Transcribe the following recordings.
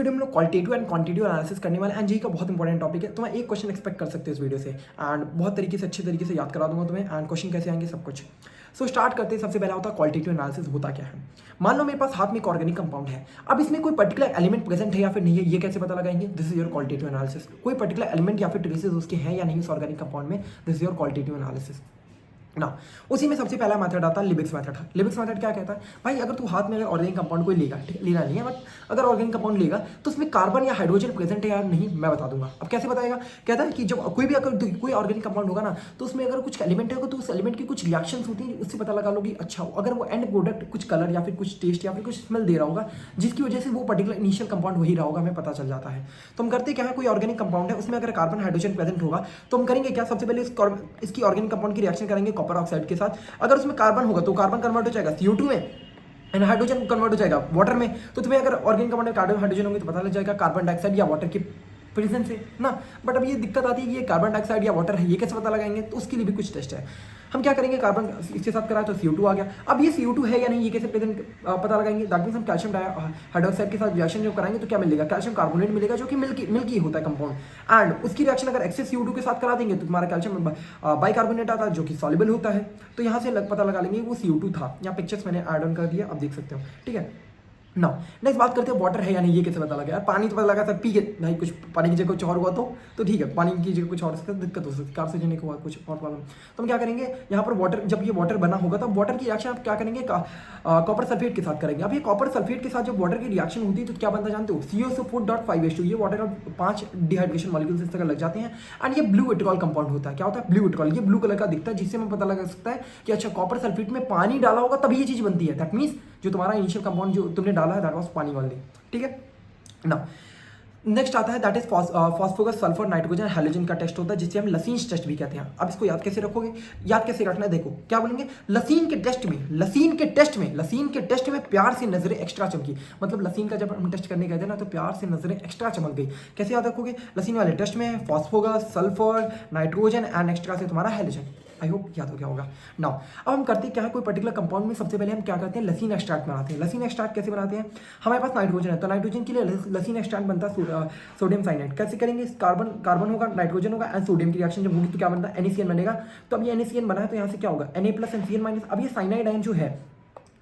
Video में लोग qualitative and quantitative analysis करने वाले एंड का बहुत इंपॉर्टेंट टॉपिक है। तो मैं एक क्वेश्चन एक्सपेक्ट कर सकते हो इस वीडियो से एंड बहुत तरीके से अच्छे तरीके से याद करा दूंगा तुम्हें एंड क्वेश्चन कैसे आएंगे सब कुछ। सो स्टार्ट करते हैं। सबसे पहला होता है क्वालिटेटिव एनालिसिस होता क्या है। मान लो मेरे पास हाथ में एक ऑर्गेनिक कंपाउंड है, अब इसमें कोई पर्टिकुलर एलिमेंट प्रेजेंट है या फिर नहीं है, ये कैसे पता लगाएंगे। This is your qualitative analysis. कोई पर्टिकुलर एलिमेंट या फिर ट्रेसेस उसके हैं या नहीं उस ऑर्गेनिक कंपाउंड में, this is your qualitative analysis ना। उसी में सबसे पहला मेथड आता है लिबिक्स मेथड। लिबिक्स मेथड क्या कहता है, भाई अगर तू हाथ में अगर ऑर्गेनिक कंपाउंड कोई लेगा, लेना नहीं है बट अगर ऑर्गेनिक कंपाउंड लेगा तो उसमें कार्बन या हाइड्रोजन प्रेजेंट है या नहीं मैं बता दूंगा। अब कैसे बताएगा, कहता है कि जब कोई भी अगर कोई ऑर्गेनिक कंपाउंड होगा ना तो उसमें अगर कुछ एलिमेंट है तो उस एलिमेंट की कुछ रिएक्शंस होती है, उससे पता लगा लोगी अच्छा अगर वो एंड प्रोडक्ट कुछ कलर या फिर कुछ टेस्ट या फिर कुछ स्मेल दे रहा होगा जिसकी वजह से वो पर्टिकुलर इनिशियल कंपाउंड वही रहा होगा, हमें पता चल जाता है। तो हम करते क्या है, कोई ऑर्गेनिक कंपाउंड है उसमें अगर कार्बन हाइड्रोजन प्रेजेंट होगा तो हम करेंगे क्या, सबसे पहले इसकी ऑर्गेनिक कंपाउंड की रिएक्शन करेंगे कॉपर ऑक्साइड के साथ। अगर उसमें कार्बन होगा तो कार्बन कन्वर्ट हो जाएगा CO2 में एंड हाइड्रोजन कन्वर्ट हो जाएगा वाटर में। तो तुम्हें अगर ऑर्गेनिक कंपाउंड में कार्बन हाइड्रोजन होंगे तो पता लग जाएगा कार्बन डाइऑक्साइड या वाटर की प्रेजेंस से ना। बट अब ये दिक्कत आती है कि ये कार्बन डाइऑक्साइड या वाटर है, ये कैसे पता लगाएंगे। तो उसके लिए भी कुछ टेस्ट है। हम क्या करेंगे, कार्बन इसके साथ कराए तो CO2 आ गया। अब ये CO2 है या नहीं ये कैसे प्रेजेंट पता लगाएंगे। दैट मीन्स हम कैल्शियम हाइड्रोक्साइड के साथ रिएक्शन जो कराएंगे तो क्या मिलेगा, कैल्शियम कार्बोनेट मिलेगा जो कि मिल्की होता है कंपाउंड। एंड उसकी रिएक्शन अगर एक्सेस CO2 के साथ करा देंगे तो तुम्हारा कैल्शियम बाइकार्बोनेट आता है जो कि सॉल्युबल होता है। तो यहाँ से पता लगा लेंगे वो CO2 था। यहाँ पिक्चर्स मैंने ऐड ऑन कर दिया, अब देख सकते हो, ठीक है ना। नेक्स्ट बात करते हैं वाटर है या नहीं, ये कैसे पता लगा। यार पानी तो पता लगा सर पी के, भाई कुछ पानी की जगह कुछ और हुआ तो ठीक है, पानी की जगह कुछ और दिक्कत हो सकती है, कार्सिनोजेनिक हुआ कुछ और प्रॉब्लम। तो हम क्या करेंगे यहाँ पर वाटर, जब ये वाटर बना होगा तब वाटर की रिएक्शन आप क्या करेंगे, कॉपर सल्फेट के साथ करेंगे। अब ये कॉपर सल्फेट के साथ जब वाटर की रिएक्शन होती है तो क्या बनता है जानते हो, CO4.5H2। ये वाटर का 5 डिहाइड्रेशन मॉलिक्यूल्स इस तरह लग जाते हैं एंड ये ब्लू एट्रॉल कंपाउंड होता है। क्या होता है, ब्लू एट्रॉल। ये ब्लू कलर का दिखता है जिससे हमें पता लगा सकता है कि अच्छा कॉपर सल्फेट में पानी डाला होगा तभी ये चीज़ बनती है। दैट मीन्स जो तुम्हारा इनिशियल कंपाउंड जो तुमने डाला है दैट वाज पानी वाली, ठीक है ना। नेक्स्ट आता है that is phosphorus sulphur nitrogen halogen का टेस्ट होता है जिसे हम लसीन्स टेस्ट भी कहते हैं। अब इसको याद कैसे रखोगे, याद कैसे रखना है, देखो क्या बोलेंगे, लसीन के टेस्ट में प्यार से नजरें एक्स्ट्रा चमकी। मतलब लसीन का जब हम टेस्ट करने गए थे ना तो प्यार से नजरें एक्स्ट्रा चमक गई। कैसे याद रखोगे, लसीन वाले टेस्ट में phosphorus sulphur nitrogen and extra से तुम्हारा हैलोजन। आई होप याद हो गया होगा। नाउ अब हम करते क्या है, कोई पर्टिकुलर कंपाउंड में सबसे पहले हम क्या करते हैं, लसीन एक्सट्रैक्ट बनाते हैं। लसीन एक्सट्रैक्ट कैसे बनाते हैं, हमारे पास नाइट्रोजन है तो नाइट्रोजन के लिए लसीन एक्सट्रैक्ट बनता है सोडियम साइनाइड। कैसे करेंगे, कार्बन होगा, नाइट्रोजन होगा एंड सोडियम की रिएक्शन जब होगी तो क्या बनता है, NaCN बनेगा। तो अब ये NaCN बना है तो यहाँ से क्या होगा, Na+NCN-। अब ये साइनाइड आयन जो है,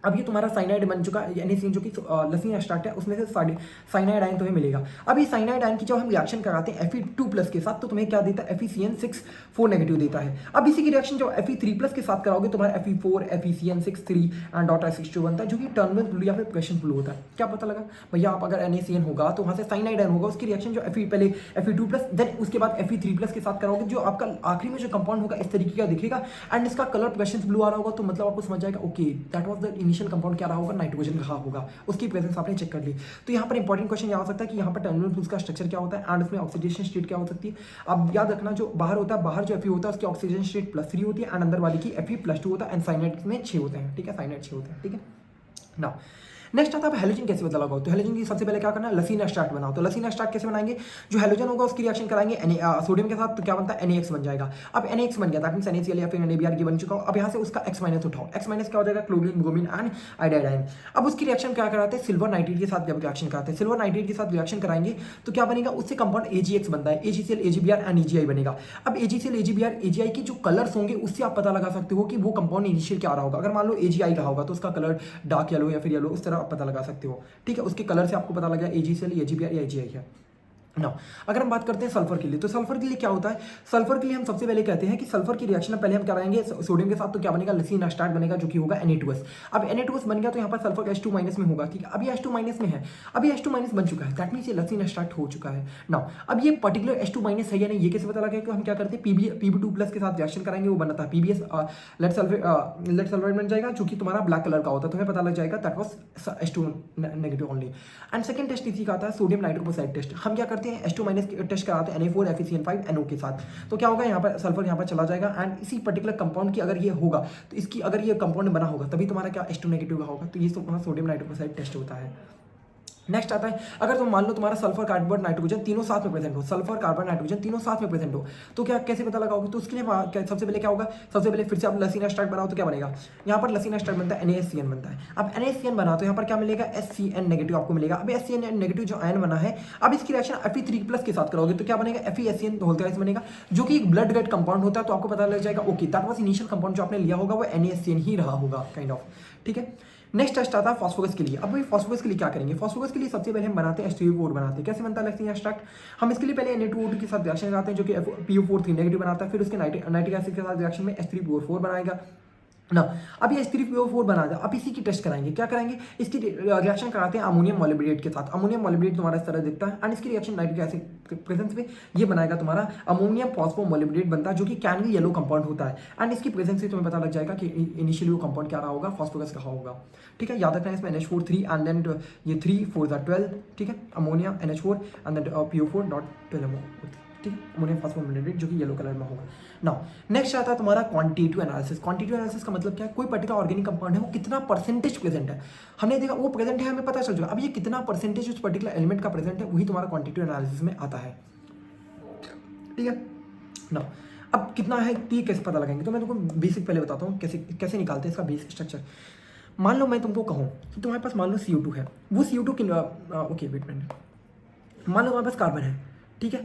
अब ये तुम्हारा साइनाइड बन चुका है, NaCN जो कि लसीन एक्सट्रैक्ट है उसमें से साइनाइड आयन तुम्हें मिलेगा। अब ये साइनाइड आयन की जब हम रिएक्शन कराते हैं Fe2+ के साथ तो तुम्हें क्या देता है, FeCN6 4 नेगेटिव देता है। अब इसी की रिएक्शन जो Fe3+ के साथ कराओगे तुम्हारा Fe4 FeCN6 3 and dot H2 बनता है जो कि टर्मिनल फ्लू या फिर क्वेश्चन फ्लू होता है। क्या पता लगा भैया, आप अगर NaCN होगा तो वहाँ से साइनाइड आयन होगा, उसकी रिएक्शन जो पहले Fe2+ देन उसके बाद Fe3+ के साथ कराओगे, जो आपका आखिरी में जो कंपाउंड होगा इस तरीके का दिखेगा एंड इसका कलर क्वेश्चन ब्लू आ रहा होगा। तो मतलब आपको समझ जाएगा okay that was the initial compound क्या रहा होगा, नाइट्रोजन रहा होगा, उसकी प्रेजेंस आपने चेक कर ली। तो यहाँ पर इंपॉर्टेंट क्वेश्चन यहाँ हो सकता है कि यहाँ पर टर्मिनल फ्लूस का स्ट्रक्चर क्या होता है एंड उसमें ऑक्सीडेशन स्टेट क्या हो सकती है। अब याद रखना जो बाहर होता है, बाहर जो Fe होता है उसकी ऑक्सीजन स्टेट +3 होती है एंड अंदर वाली की Fe+2 होता है एंड साइनाइड में 6 होते हैं, ठीक है, साइनाइड 6 होते हैं, ठीक है ना। नेक्स्ट आता है हैलोजन कैसे पता लगाओ। तो हैलोजन की सबसे पहले क्या करना है, लसीन एक्सट्रैक्ट बनाओ। तो लसीन एक्सट्रैक्ट कैसे बनाएंगे, जो हैलोजन होगा उसकी रिएक्शन कराएंगे सोडियम के साथ तो क्या बनता है, NaX बन जाएगा। अब NaX बन गया दैट मींस NaCl या फिर NaBr की बन चुका हो। अब यहाँ से उसका X- उठाओ, X- क्या हो जाएगा, क्लोरीन ब्रोमीन एंड आयोडाइन। अब उसकी रिएक्शन क्या कराते हैं, सिल्वर नाइट्रेट के साथ जब रिएक्शन कराते हैं, सिल्वर नाइट्रेट के साथ रिएक्शन कराएंगे तो क्या बनेगा, उससे कंपाउंड AgX बनता है, AgCl AgBr एंड AgI बनेगा। अब AgCl AgBr AgI की जो कलर्स होंगे उससे आप पता लगा सकते हो कि वो कंपाउंड इनिशियल क्या रहा होगा। अगर मान लो AgI रहा होगा तो उसका कलर डार्क येलो या फिर येलो, उस तरह आप पता लगा सकते हो, ठीक है। उसके कलर से आपको पता लगा AgCl AgBr या AgI है ना। अगर हम बात करते हैं सल्फर के लिए, तो सल्फर के लिए क्या होता है, सल्फर के लिए हम सबसे पहले कहते हैं कि सल्फर की रिएक्शन पहले हम कराएंगे सोडियम के साथ तो क्या बनेगा, लसीन एक्सट्रैक्ट बनेगा जो कि होगा Na2S। अब Na2S बन गया तो यहाँ पर सल्फर H2- में होगा, ठीक है। अब ये H2- में है, अब ये H2- बन चुका है दैट मीन्स ये लसीन एक्सट्रैक्ट हो चुका है ना। अब ये पर्टिकुलर H2- है या नहीं ये कैसे पता लगा, हम क्या करते हैं Pb2+ के साथ रिएक्शन कराएंगे, वो बनता है PbS लेड सल्फेट बन जाएगा जो कि तुम्हारा ब्लैक कलर का होता है, तुम्हें पता लग जाएगा that was H2- only. And second test इसी का आता है सोडियम नाइट्रोक्साइड टेस्ट। हम क्या करते हैं H2- टेस्ट कराते हैं Na4 FeCN5 NO के साथ। तो क्या होगा, यहाँ पर सल्फर यहाँ पर चला जाएगा एंड इसी पर्टिकुलर कंपाउंड की अगर ये होगा तो इसकी अगर ये कंपाउंड बना होगा तभी तुम्हारा क्या H2- होगा। तो ये सोडियम नाइट्रोक्साइड टेस्ट होता है नेक्स्ट आता है, अगर तुम मान लो तुम्हारा सल्फर, कार्बन, नाइट्रोजन तीनों साथ में प्रेजेंट हो, सल्फर, कार्बन, नाइट्रोजन तीनों साथ में प्रेजेंट हो, तो क्या कैसे पता लगाओगे? तो उसके लिए सबसे पहले क्या होगा, सबसे पहले फिर से आप लसीना स्टार्ट बनाओ तो क्या बनेगा, यहाँ पर लसीना स्टार्ट बनता है NaCN बनता है। अब NaCN बना तो यहाँ पर क्या मिलेगा, HCN नेगेटिव आपको मिलेगा। अब HCN नेगेटिव जो आयन बना है, अब इसकी रिएक्शन Fe3+ के साथ करोगे तो क्या बनेगा, FeSCN होल थ्राइस बनेगा, जो कि एक ब्लड ग्रेड कंपाउंड होता है। तो आपको पता लग जाएगा okay that was initial compound जो आपने लिया होगा वो NaCN ही रहा होगा काइंड ऑफ, ठीक है। नेक्स्ट टेस्ट आता है फॉस्फोरस के लिए। अब भाई फॉस्फोरस के लिए क्या करेंगे, फॉस्फोरस के लिए सबसे पहले हम बनाते हैं H3O4 बनाते हैं। कैसे बनता है लेक्सिन एक्सट्रैक्ट, हम इसके लिए पहले Na2O2 के साथ रिएक्शन लगाते हैं जो कि PO4 3 नेगेटिव बनाता है, फिर उसके नाइट्रिक एसिड के साथ रिएक्शन में H3PO4 बनाएगा ना। अब ये H3PO4 बना दिया, अब इसी की टेस्ट कराएंगे। क्या कराएंगे, इसकी रिएक्शन कराते हैं अमोनियम मॉलिब्डेट के साथ। अमोनियम मॉलिब्डेट तुम्हारा इस तरह दिखता है एंड इसकी रिएक्शन नाइट्रिक एसिड के प्रेजेंस में ये बनाएगा तुम्हारा अमोनियम फॉस्फोमोलिब्डेट बनता है जो कि कैनल येलो कंपाउंड होता है एंड इसकी प्रेजेंस से तुम्हें पता लग जाएगा कि इनिशियली वो कंपाउंड क्या रहा होगा, फॉस्फोरस रहा होगा, ठीक है। याद रखना है इसमें NH4 3 एंड देन ये 3 4 12, ठीक है, ammonia NH4 and then PO4 dot 12 ठीक है, अमोनियम फॉस्फोमोलिब्डेट जो कि येलो कलर में होगा। नाउ नेक्स्ट आता है तुम्हारा क्वांटिटेटिव एनालिसिस। क्वांटिटेटिव एनालिसिस का मतलब क्या है, कोई पर्टिकुलर ऑर्गेनिक कंपाउंड है वो कितना परसेंटेज प्रेजेंट है, हमने देखा वो प्रेजेंट है, हमें पता चल जाएगा अब ये कितना परसेंटेज उस पर्टिकुलर एलिमेंट का प्रेजेंट है, वही तुम्हारा क्वांटिटेटिव एनालिसिस में आता है, ठीक है ना। अब कितना है ये कैसे पता लगाएंगे, तो मैं तुमको बेसिक पहले बताता हूँ कैसे कैसे निकालते हैं इसका बेसिक स्ट्रक्चर। मान लो मैं तुमको कहूँ कि तुम्हारे पास मान लो CO2 है, वो CO2 की ओके वेट मिनट, मान लो तुम्हारे पास कार्बन है, ठीक है,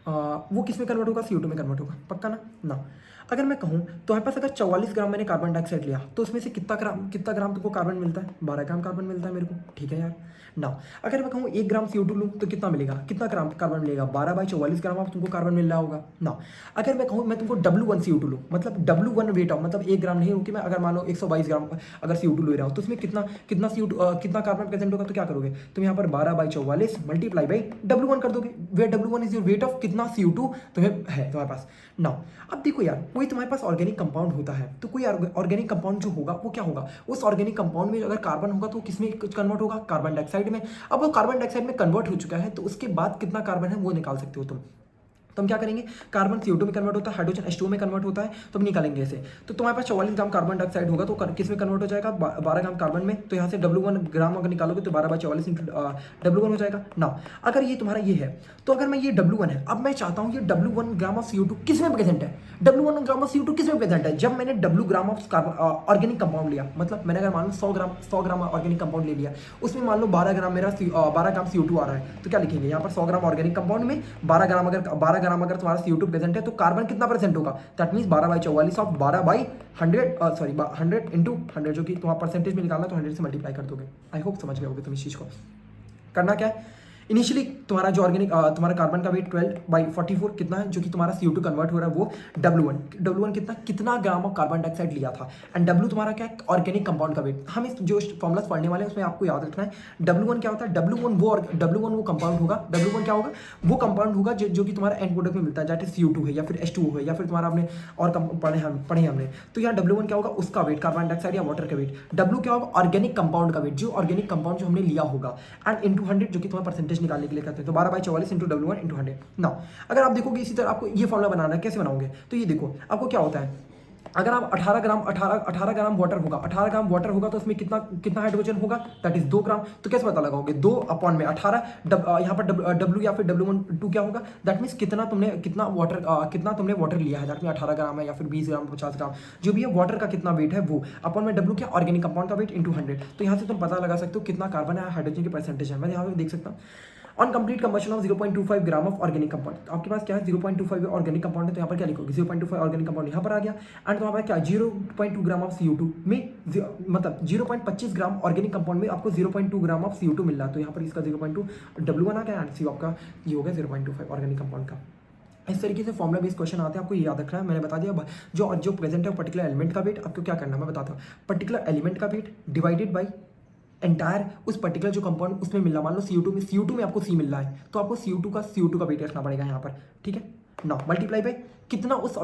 वो किस में कन्वर्ट होगा, CO2 में कन्वर्ट होगा, पक्का ना। अगर मैं कहूँ तो हमारे पास अगर 44 ग्राम मैंने कार्बन डाइऑक्साइड लिया तो उसमें से कितना ग्राम तुमको कार्बन मिलता है, 12 ग्राम कार्बन मिलता है मेरे को, ठीक है यार ना। अगर मैं कहूँ 1 ग्राम CO2 लूँ तो कितना मिलेगा, कितना ग्राम कार्बन मिलेगा, 12/44 ग्राम आप तुमको कार्बन मिल रहा होगा ना। अगर मैं कहूँ मैं तुमको W1 CO2 लूँ, मतलब W1 वेट ऑफ मतलब 1 ग्राम नहीं होगी, मैं अगर मान लो 122 ग्राम अगर CO2 ले रहा हूँ तो उसमें कितना कितना कार्बन प्रेजेंट होगा, तो क्या करोगे तुम यहाँ पर 12/44 मल्टीप्लाई बाई W1 कर दोगे, weight W1 is your weight of कितना CO2 तुम्हें है तुम्हारे पास ना। अब देखो यार कोई तुम्हारे पास ऑर्गेनिक कंपाउंड होता है तो कोई ऑर्गेनिक कंपाउंड जो होगा वो क्या होगा, उस ऑर्गेनिक कंपाउंड में अगर कार्बन होगा तो किसमें कन्वर्ट होगा, कार्बन डाइऑक्साइड में। अब वो कार्बन डाइऑक्साइड में कन्वर्ट हो चुका है तो उसके बाद कितना कार्बन है वो निकाल सकते हो तुम। तो हम क्या करेंगे, कार्बन CO2 में कन्वर्ट होता है, हाइड्रोजन H2O में कन्वर्ट होता है, तो हम निकालेंगे ऐसे। तो तुम्हारे पास 44 ग्राम कार्बन डाइऑक्साइड होगा तो किस में कन्वर्ट हो जाएगा, 12 ग्राम कार्बन में। तो यहाँ से W1 ग्राम अगर निकालोगे तो 12/44 इंटू W1 हो जाएगा ना। अगर ये तुम्हारा ये है तो अगर मैं ये W1 है, अब मैं चाहता हूँ ये W1 ग्राम ऑफ CO2 किस में प्रेजेंट है, W1 ग्राम ऑफ CO2 किस में प्रेजेंट है, जब मैंने W gram of organic compound लिया, मतलब मैंने अगर मान लो 100 ग्राम ऑर्गेनिक कंपाउंड ले लिया, उसमें मान लो 12 ग्राम मेरा 12 ग्राम CO2 आ रहा है, तो क्या लिखेंगे यहाँ पर 100 ग्राम ऑर्गेनिक कंपाउंड में 12 ग्राम अगर तुम्हारा CO2 प्रेजेंट है तो कार्बन कितना प्रेजेंट होगा, that means 12/44 of 12/100 sorry 100 into 100 जो कि तुम्हारा परसेंटेज में निकालना तो 100 से मल्टीप्लाई कर दोगे। आई होप समझ गए होगे तुम इस चीज़ को। करना क्या है, इनिशियली तुम्हारा जो ऑर्गेनिक तुम्हारा कार्बन का वेट 12/44 कितना है, जो कि तुम्हारा CO2 कन्वर्ट हो रहा है वो W1 कितना ग्राम ऑफ कार्बन डाइऑक्साइड लिया था, एंड W तुम्हारा क्या है, ऑर्गेनिक कंपाउंड का वेट। हम इस जो फॉर्मुलास पढ़ने वाले हैं उसमें आपको याद रखना है W1 क्या होता है, W1 वो कंपाउंड होगा, W1 क्या होगा, वो कंपाउंड होगा जो कि तुम्हारा एंड प्रोडक्ट में मिलता है, जैसे CO2 है या फिर H2O है या फिर तुम्हारा आपने और पढ़े हमने। तो यहाँ W1 क्या होगा, उसका वेट कार्बन डाइऑक्साइड या वाटर का वेट। W क्या होगा, ऑर्गेनिक कंपाउंड का वेट, जो ऑर्गेनिक कंपाउंड जो हमने लिया होगा, एंड इंटू 100 जो कि तुम्हारा परसेंटेज निकालने के लिए करते हैं, तो 12/44 इंटू W1 इंटू 100 ना। अगर आप देखोगे इसी तरह आपको ये फॉर्मुला बनाना है, कैसे बनाओगे, तो ये देखो आपको क्या होता है, अगर आप 18 ग्राम वाटर होगा, 18 ग्राम वाटर होगा तो उसमें कितना हाइड्रोजन होगा, दैट इज 2 ग्राम। तो कैसे पता लगाओगे, 2 अपॉन में 18 यहाँ पर W या फिर W12 क्या होगा, दैट मीन्स कितना तुमने वाटर लिया है, दैट मीन 18 ग्राम है या फिर 20 ग्राम 50 ग्राम जो भी है वाटर का कितना वेट है वो, अपॉन में W क्या ऑर्गेनिक कंपाउंड का वेट इंटू 100। तो यहाँ से तुम पता लगा सकते हो कितना कार्बन है, हाइड्रोजन की परसेंटेज है। मैं यहाँ पे देख सकता हूँ on complete combustion of 0.25 gram of organic compound, तो आपके पास क्या है 0.25 ऑर्गेनिक कंपाउंड है, तो यहाँ पर क्या लिखोगे 0.25 ऑर्गेनिक कंपाउंड यहाँ पर आ गया, एंड तुम्हारे पास क्या 0.2 ग्राम ऑफ CO2 में मतलब 0.25 ग्राम ऑर्गेनिक कंपाउंड में आपको 0.2 ग्राम ऑफ CO2 मिल रहा है, तो यहाँ पर इसका 0.2 W1 आ गया एंड CO आपका ये हो गया 0.25 ऑर्गेनिक कंपाउंड का। इस तरीके से फॉर्मुला बेस्ड क्वेश्चन आते हैं, आपको ये याद रखना है। मैंने बता दिया जो प्रेजेंट है पर्टिकुलर एलिमेंट का वेट, आपको क्या करना है मैं बताता हूँ, पर्टिकुलर एलिमेंट का वेट डिवाइडेड बाई एंटायर उस पर्टिकुलर जो कंपाउंड उसमें मिल रहा, मान लो CO2 में आपको C मिल रहा है तो आपको CO2 का वेट रखना पड़ेगा यहाँ पर, ठीक है ना, मल्टीप्लाई बाई कितना उस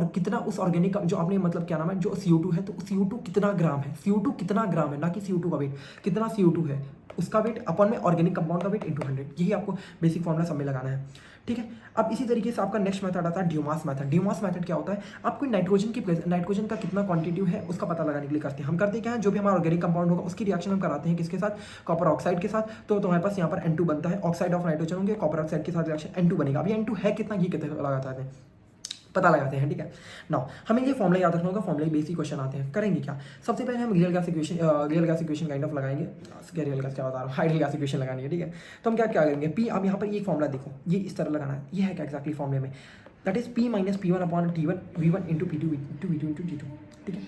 ऑर्गेनिक जो आपने मतलब क्या नाम है जो CO2 है, तो CO2 कितना ग्राम है, CO2 कितना ग्राम है, ना कि CO2 का वेट, कितना CO2 है उसका वेट अपॉन में ऑर्गेनिक कंपाउंड का वेट इंटू 100, यही आपको बेसिक फॉर्मूला सब में लगाना है, ठीक है। अब इसी तरीके से आपका नेक्स्ट मेथड आता है ड्यूमास मेथड। ड्यूमास मेथड क्या होता है, आपको नाइट्रोजन का कितना क्वांटिटी है उसका पता लगाने के लिए करते हैं। हम करते क्या है, जो भी हमारा ऑर्गेनिक कंपाउंड होगा उसकी रिएक्शन हम कराते हैं किसके साथ, कॉपर ऑक्साइड के साथ। तो हमारे पास यहाँ पर N2 बनता है, ऑक्साइड ऑफ नाइट्रोजन होंगे, कॉपर ऑक्साइड के साथ रिएक्शन N2 बनेगा। अब ये N2 है कितना, ये कितने लगाता है पता लगाते हैं, ठीक है। नाउ हमें ये फॉर्मूला याद रखना होगा, फॉर्मूला बेसिक क्वेश्चन आते हैं। करेंगे क्या, सबसे पहले हम real gas equation kind of लगाएंगे। रियल गैस क्या बता रहा हूँ, हाइड्रल गैस इक्वेशन लगानी है, ठीक है। तो हम क्या करेंगे, पी, अब यहाँ पर ये फॉर्मूला देखो, ये इस तरह लगाना है, ये है क्या एक्जैक्टली फॉर्मूले में, that is P minus P1 upon T1 V1 into P2 into V2 into T2, ठीक है।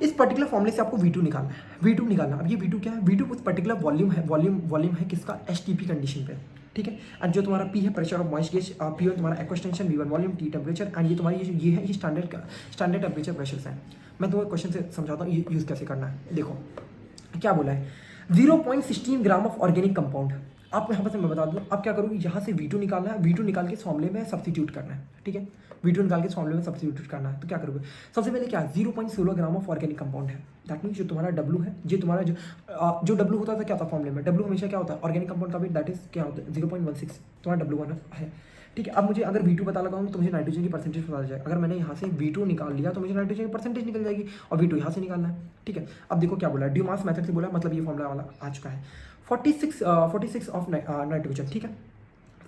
इस पर्टिकुलर फॉर्मूले से आपको V2 निकालना है, V2 निकालना। अब ये V2 क्या है, V2 कुछ पर्टिकुलर वॉल्यूम है किसका, STP कंडीशन पे, ठीक है। एंड जो तुम्हारा P है pressure of moist gas, P तुम्हारा एक्वेस्टेंशन, V1 volume, T temperature, and ये तुम्हारी ये है, ये स्टैंडर्ड टेम्परेचर प्रेशर है। मैं तुम्हें क्वेश्चन से समझाता हूँ ये यूज़ कैसे करना है। देखो क्या बोला है, 0.16 ग्राम ऑफ ऑर्गेनिक कंपाउंड। आप यहाँ पर मैं बता दूँ, आप क्या करोगे, यहाँ से V2 निकालना है, V2 निकाल के इस फॉर्मूले में सब्स्टिट्यूट करना है, ठीक है। V2 निकाल के इस फॉर्मूले में सब्स्टिट्यूट करना है। तो क्या करोगे, सबसे पहले क्या 0.16 ग्राम ऑफ ऑर्गेनिक कंपाउंड है, दैट मीन जो तुम्हारा W है, ये तुम्हारा जो W होता था क्या था फॉर्मूले में, W हमेशा क्या होता है, ऑर्गेनिक कंपाउंड का वेट, दैट इज क्या होता है 0.16, तुम्हारा W1 है, ठीक है। अब मुझे अगर V2 पता लगाऊंगा तो मुझे नाइट्रोजन की परसेंटेज पता चल जाएगा। अगर मैंने यहाँ से V2 निकाल लिया तो मुझे नाइट्रोजन की परसेंटेज निकल जाएगी, और V2 यहाँ से निकालना है, ठीक है। अब देखो क्या बोला, ड्यूमास मेथड से बोला, मतलब ये फॉर्मूला वाला आ चुका है। 46 ऑफ नाइट्रोजन, ठीक है,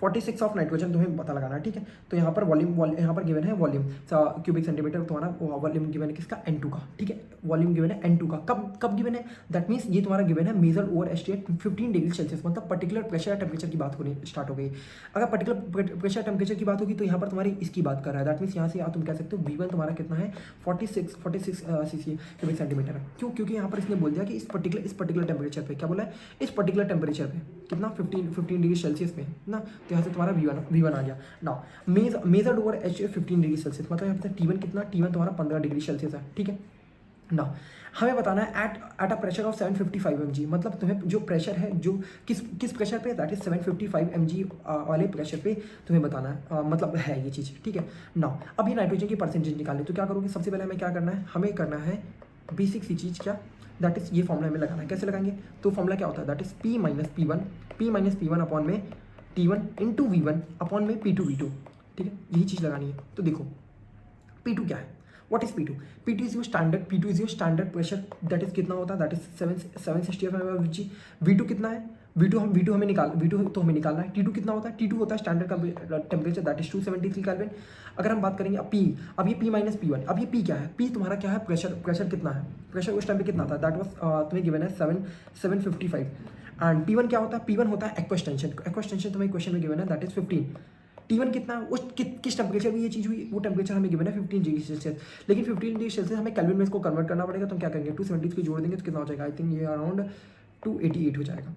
46 ऑफ नाइट्रोजन तुम्हें पता लगाना है, ठीक है। तो यहाँ पर वॉल्यूम यहाँ पर गिवन है, वॉल्यूम क्यूबिक सेंटीमीटर, तुम्हारा वॉल्यूम गिवन है किसका, N2 का, ठीक है। वॉल्यूम गिवन है N2 का, कब गिवन है, दैट मीन्स ये तुम्हारा गिवन है major over estimate 15 degree Celsius, मतलब पर्टिकुलर प्रेशर टेम्परेचर की बात होनी स्टार्ट हो गई। अगर पर्टिकुलर प्रेशर टेम्परेचर की बात होगी तो यहाँ पर तुम्हारी इसकी बात कर रहा है, दैट मीन्स यहाँ से तुम कह सकते हो V1 तुम्हारा कितना है 46 cc क्यूबिक सेंटीमीटर है। क्यों, क्योंकि यहाँ पर इसने बोल दिया कि इस पर्टिकुलर टेम्परेचर पे, क्या बोला है, इस पर्टिकुलर टेम्परेचर पे कितना 15 डिग्री सेल्सियस पे ना, तो यहाँ से तुम्हारा V1 आ गया। Now measured over H 15 degree Celsius, मतलब यहाँ पे T1 कितना, T1 तुम्हारा 15 डिग्री सेल्सियस है, ठीक है। नाउ हमें बताना है at a pressure of 755 mg, मतलब तुम्हें जो प्रेशर है, जो किस प्रेशर पे, दैट इज 755 mg वाले प्रेशर पे तुम्हें बताना है, मतलब है ये चीज़, ठीक है। नाउ अब ये नाइट्रोजन की परसेंटेज निकालनी, तो क्या करोगे, सबसे पहले हमें क्या करना है, हमें करना है बेसिक सी चीज़, क्या, दैट इज ये फॉर्मूला हमें लगाना है। कैसे लगाएंगे, तो फॉर्मूला क्या होता है, that is P minus P1 upon में T1 इंटू V1 अपॉन में P2 V2, ठीक है, यही चीज़ लगानी है। तो देखो P2 क्या है, what is P2, P2 is your standard pressure, that is कितना होता है, दैट इज 765 mg। V2 कितना है, V2 तो हमें निकालना है। T2 कितना होता है, T2 होता है स्टैंडर्ड का टेम्परेचर, दैट इज 273 केल्विन। अगर हम बात करेंगे अब P, अब ये P माइनस P1, अब ये P क्या है, P तुम्हारा क्या है, प्रेशर कितना है, प्रेशर उस टाइम पे कितना था, दैट वाज तुम्हें गिवन है 755। एंड P1 क्या होता है, P1 होता है एक्वेस्टेंशन तुम्हें क्वेश्चन में गिवन है, दैट इज 15। T1 कितना, उस किस टेम्परेचर में ये चीज़ हुई, वो टेम्परेचर हमें गिवन है 15 डिग्री सेल्सियस, लेकिन 15 डिग्री सेल्सियस हमें केल्विन में इसको कन्वर्ट करना पड़ेगा। तो हम क्या करेंगे, 273 जोड़ देंगे तो कितना हो जाएगा, आई थिंक ये अराउंड 288 हो जाएगा,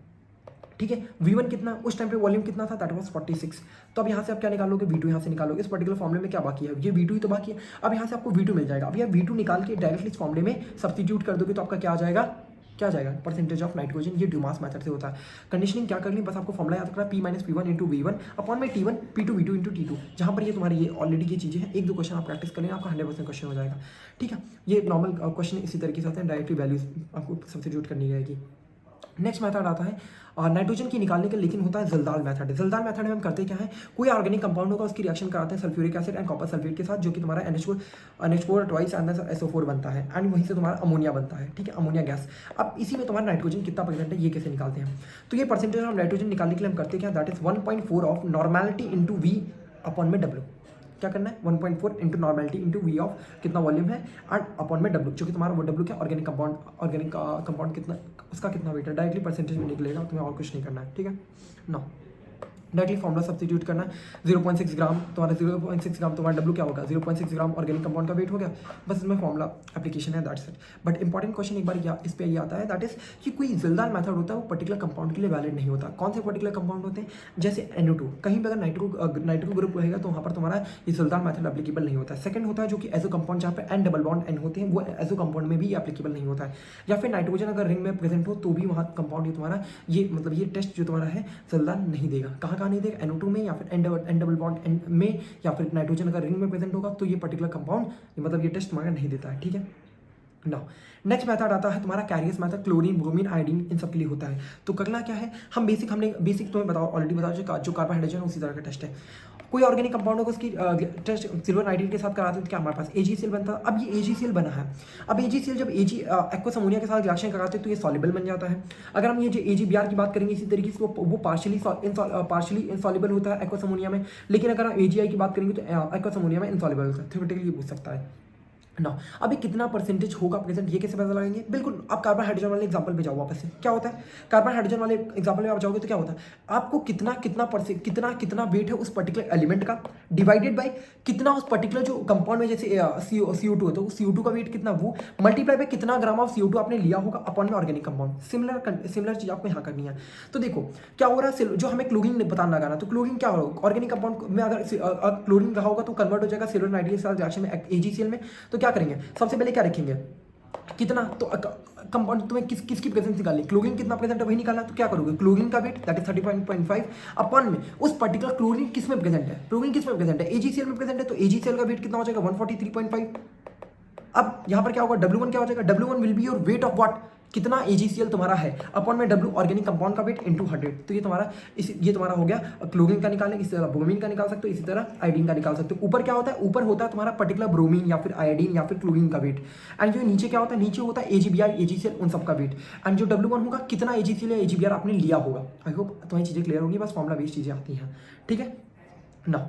ठीक है। V1 कितना, उस टाइम पे वॉल्यूम कितना था, दैट वाज 46। तो अब यहाँ से आप क्या निकालोगे, V2 यहाँ से निकालोगे। इस पर्टिकुलर फॉर्मूले में क्या बाकी है, ये V2 ही तो बाकी है। अब यहाँ से आपको V2 मिल जाएगा। अब ये V2 निकाल के डायरेक्टली इस फॉर्मूले में सब्स्टिट्यूट कर दोगे तो आपका क्या आ जाएगा, क्या जाएगा, परसेंटेज ऑफ नाइट्रोजन। ये ड्यूमास मेथड से होता है। कंडीशनिंग क्या करनी, बस आपको फॉर्मूला याद रखना, P minus P1 into V1 upon में T1 P2 V2 into T2। जहाँ पर ये तुम्हारी ये ऑलरेडी ये चीज़ें हैं, एक दो क्वेश्चन आप प्रैक्टिस कर लेना, आपका 100% क्वेश्चन हो जाएगा, ठीक है। ये नॉर्मल क्वेश्चन इसी तरीके से आते हैं, डायरेक्टली वैल्यूज आपको सब्स्टिट्यूट करनी रहेगी। नेक्स्ट मेथड आता है नाइट्रोजन की निकालने का, लेकिन होता है जल्दाल मेथड। जल्दाल मेथड में हम करते क्या है, कोई ऑर्गेनिक कंपाउंड होगा उसकी रिएक्शन कराते हैं sulphuric acid and copper sulphate के साथ, जो कि तुम्हारा NH4 ट्वाइस एंड SO4 बनता है, एंड वहीं से तुम्हारा अमोनिया बनता है, ठीक है, अमोनिया गैस। अब इसी में तुम्हारा नाइट्रोजन कितना परसेंट है, ये कैसे निकालते हैं, तो ये परसेंटेज ऑफ नाइट्रोजन निकालने के लिए हम करते क्या, that is 1.4 of normality into V upon में W। क्या करना है, 1.4 into normality into V of कितना वॉल्यूम है एंड अपॉन में W, जो कि तुम्हारा वो W क्या, ऑर्गेनिक कंपाउंड कितना, उसका कितना वेट है, डायरेक्टली परसेंटेज में निकलेगा, तुम्हें और कुछ नहीं करना है, ठीक है। नो डायरेक्टली फॉर्मूला सब्स्टिट्यूट करना है, 0.6 ग्राम तुम्हारा 0.6 ग्राम तुम्हारा W क्या होगा, 0.6 ग्राम ऑर्गेनिक कंपाउंड का वेट हो गया, बस इसमें फॉर्मूला एप्लीकेशन है, that's it. But important question एक बार इस पे ये आता है, दैट इज कि कोई जिल्दाल मेथड होता है वो पर्टिकुलर कंपाउंड के लिए वैलिड नहीं होता। कौन से पर्टिकुलर कंपाउंड होते हैं, जैसे NO2, कहीं पर अगर नाइट्रो ग्रुप रहेगा तो वहाँ पर तुम्हारा ये जिल्दाल मेथड एप्लीकेबल नहीं होता है। सेकंड होता है जो कि एजो कंपाउंड, जहाँ पे N डबल बॉन्ड N होते हैं, वो एजो कंपाउंड में भी एप्लीकेबल नहीं होता है। या फिर नाइट्रोजन अगर रिंग में प्रेजेंट हो तो भी वहाँ कंपाउंड ये तुम्हारा ये मतलब ये टेस्ट जो तुम्हारा है जिल्दाल नहीं देगा। कहाँ नहीं देगा, NO2 में, या फिर N डबल बॉन्ड में, या फिर नाइट्रोजन अगर रिंग में प्रेजेंट होगा तो ये पर्टिकुलर कंपाउंड मतलब ये टेस्ट तुम्हारा नहीं देता है, ठीक है। नाउ नेक्स्ट मेथड आता है तुम्हारा carius method, chlorine, bromine, iodine इन सब के लिए होता है। तो करना क्या है, हमने बेसिक तुम्हें बताओ ऑलरेडी बताओ जो कार्बन हाइड्रोजन उसी तरह का टेस्ट है। कोई ऑर्गेनिक कंपाउंड होगा उसकी टेस्ट सिल्वर नाइट्रेट के साथ कराते हैं तो क्या हमारे पास AgCl बनता है। अब ये AgCl बना है, अब AgCl जब एक्वस अमोनिया के साथ रिएक्शन कराते हैं तो ये सॉल्युबल बन जाता है। अगर हम ये जो AgBr की बात करेंगे इसी तरीके से वो पार्शियली इनसॉल्युबल होता है एक्वस अमोनिया में, लेकिन अगर हम AgI की बात करेंगे तो एक्वस अमोनिया में इनसॉल्युबल होता है। थ्योरेटिकली पूछ सकता है ना। अभी कितना परसेंटेज होगा प्रेजेंट, ये कैसे पता लगाएंगे। बिल्कुल आप कार्बन हाइड्रोजन वाले एग्जांपल पे जाओ वापस से। क्या होता है कार्बन हाइड्रोजन वाले एग्जांपल में आप जाओगे तो क्या होता है, आपको कितना वेट है उस पर्टिकुलर एलिमेंट का डिवाइडेड बाय कितना उस पर्टिकुलर जो कंपाउंड में जैसे CO2 है तो CO2 का वेट कितना, वो मल्टीप्लाई बाय कितना ग्राम ऑफ CO2 आपने लिया होगा अपॉन में ऑर्गेनिक कंपाउंड। सिमिलर चीज आपको यहाँ करनी है। तो देखो क्या हो रहा है, जो हमें क्लोरीन बताना लगाना, तो क्लोरीन क्या होगा ऑर्गेनिक कंपाउंड में, अगर क्लोरीन रहा होगा तो कन्वर्ट हो जाएगा सिल्वर नाइट्रेट के साथ रिएक्शन में AgCl में। तो क्या करेंगे, सबसे पहले क्या रखेंगे कितना, तो कंपाउंड तुम्हें किसकी प्रेजेंस निकालनी, क्लोरीन कितना प्रेजेंट है वही निकालना। तो क्या करोगे, क्लोरीन का वेट दैट इज 30.5 अपॉन में उस पर्टिकुलर क्लोरीन किस में प्रेजेंट है, क्लोरीन किस में प्रेजेंट है AgCl में प्रेजेंट है, तो AgCl का वेट कितना हो जाएगा 143.5। अब यहाँ पर क्या होगा, W1 क्या हो जाएगा, W1 will be your weight of what, कितना AgCl तुम्हारा है अपॉन में W ऑर्गेनिक कंपाउंड का वेट इनटू 100। तो ये तुम्हारा हो गया क्लोरीन का निकालेंगे, इसी तरह ब्रोमीन का निकाल सकते हो, इसी तरह आयोडीन का निकाल सकते हो। ऊपर क्या होता है, ऊपर होता है तुम्हारा पर्टिकुलर ब्रोमीन या फिर आयोडीन या फिर क्लोरीन का वेट, एंड जो नीचे क्या होता है, नीचे होता है AgBr AgCl उन सब का वेट, एंड जो W1 होगा कितना AgCl या AgBr आपने लिया होगा। आई होप तुम्हें चीजें क्लियर होगी, बस फॉर्मुला बेस्ड चीजें आती हैं, ठीक है ना।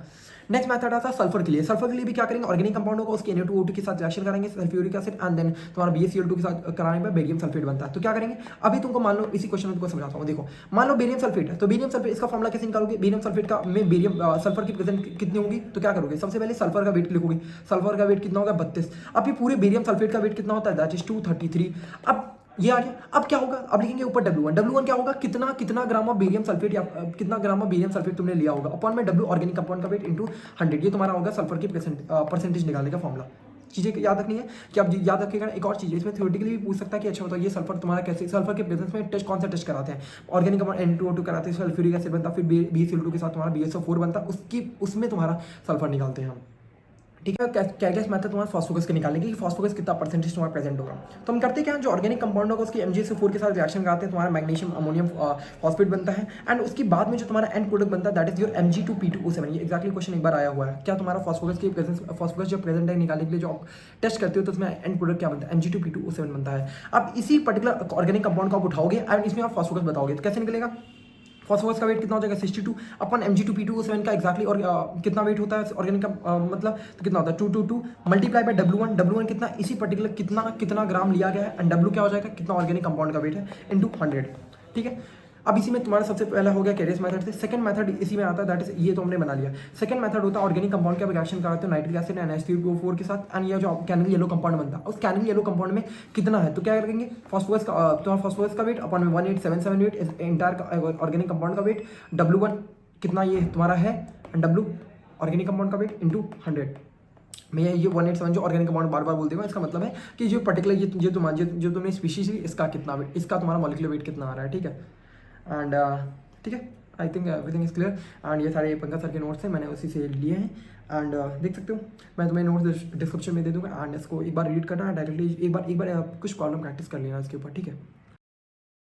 नेक्स्ट मेथड आता है सल्फर के लिए। सल्फर के लिए भी क्या करेंगे, ऑर्गेनिक कंपाउंड होगा उसके Na2O2 के साथ रिएक्शन करेंगे सल्फ्यूरिक एसिड एंड देन तुम्हारा BaCl2 के साथ कराने में बेरियम सल्फेट बनता है। तो क्या करेंगे, अभी तुमको मान लो इसी क्वेश्चन में तुमको समझाता हूँ। देखो मान लो बेरियम सल्फेट है, तो बेरियम सल्फेट इसका फॉर्मुला कैसे निकालोगे, बेरियम सल्फेट का में बेरियम सल्फर की प्रेजेंट कितनी होगी, तो क्या करोगे, सबसे पहले सल्फर का वेट लिखोगे। सल्फर का वेट कितना होगा 32। अब ये पूरे बेरियम सल्फेट का वेट कितना होता है, दैट इज 233। अब ये आ गया, अब क्या होगा, अब लिखेंगे ऊपर W1 क्या होगा, कितना ग्राम ऑफ बेरियम सल्फेट या कितना ग्राम ऑफ बेरियम सल्फेट तुमने लिया होगा अपॉन में W ऑर्गेनिक कंपाउंड का वेट इनटू 100। ये तुम्हारा होगा सल्फर की परसेंटेज निकालने का फॉर्मुला। चीजें याद रखनी है कि आप याद रखिएगा। एक और चीज है इसमें थ्योरेटिकली भी पूछ सकता है कि अच्छा होता है ये सल्फर तुम्हारा कैसे, सल्फर के प्रेजेंस में टेस्ट कौन सा टेस्ट कराते हैं, ऑर्गेनिक कंपाउंड Na2O2 कराते हैं, सल्फ्यूरिक एसिड बनता, फिर BaCl2 के साथ तुम्हारा BSO4 बनता, उसमें तुम्हारा सल्फर निकालते हैं हम, ठीक है। कैरियस मेथड तुम्हारा फॉस्फोरस के निकालने की, फॉस्फोरस कितना परसेंटेज तुम्हारा प्रेजेंट होगा। तो हम करते क्या, जो ऑर्गेनिक कंपाउंड होगा उसकी MgSO4 के साथ रिएक्शन कराते हैं, तुम्हारा मैग्नीशियम अमोनियम फॉस्फेट बनता है, एंड उसके बाद में जो तुम्हारा एंड प्रोडक्ट बनता है दैट इज योर Mg2P2O7। ये एक्जैक्टली क्वेश्चन एक बार आया हुआ है, क्या तुम्हारा फॉस्फोरस की प्रेजेंस, फॉस्फोरस जो प्रेजेंट है निकालने के लिए जो आप टेस्ट करते हो तो उसमें एंड प्रोडक्ट क्या बनता है, Mg2P2O7 बनता है। अब इसी पर्टिकुलर ऑर्गेनिक कंपाउंड को आप उठाओगे एंड इसमें आप फॉस्फोरस बताओगे, तो कैसे निकलेगा, फॉस्फोरस का वेट कितना हो जाएगा 62 अपन Mg2P2O7 का एक्जैक्टली, और कितना वेट होता है ऑर्गेनिक का मतलब, तो कितना होता है 222 मल्टीप्लाई बाय W1 कितना, इसी पर्टिकुलर कितना ग्राम लिया गया है, एंड W क्या हो जाएगा, कितना ऑर्गेनिक कंपाउंड का वेट है इनटू 100, ठीक है। अब इसी में तुम्हारा सबसे पहला हो गया कैरियस मेथड से। सेकंड मेथड इसी में आता है, दैट इज ये तो हमने बना लिया। सेकंड मेथड होता है ऑर्गेनिक कंपाउंड का रिएक्शन कराते हो नाइट्रिक एसिड NH3PO4 के साथ, एंड ये जो कैनिंग येलो कंपाउंड बनता है उस कैनिंग येलो कंपाउंड में कितना है, तो क्या करेंगे, फॉस्फोरस का तुम्हारा फॉस्फोरस का वेट अपॉन में 18778 इंटायर ऑर्गेनिक कंपाउंड का वेट, W1 कितना ये तुम्हारा है, एंड W ऑर्गेनिक कंपाउंड का वेट इनटू 100। मैं ये 187 जो ऑर्गेनिक कंपाउंड बार बार बोलते हुए इसका मतलब है कि जो पर्टिकुलर जो तुमने स्पीशीज ली इसका कितना वेट, इसका तुम्हारा मॉलिक्यूलर वेट कितना आ रहा है, ठीक है। एंड ठीक है, I think everything is clear. And ये सारे पंकज सर के नोट्स हैं, मैंने उसी से लिए हैं, एंड देख सकते हो मैं तुम्हें नोट्स डिस्क्रिप्शन में दे दूँगा, एंड इसको एक बार रीड करना है डायरेक्टली, एक बार कुछ प्रॉब्लम प्रैक्टिस कर लेना इसके ऊपर, ठीक है।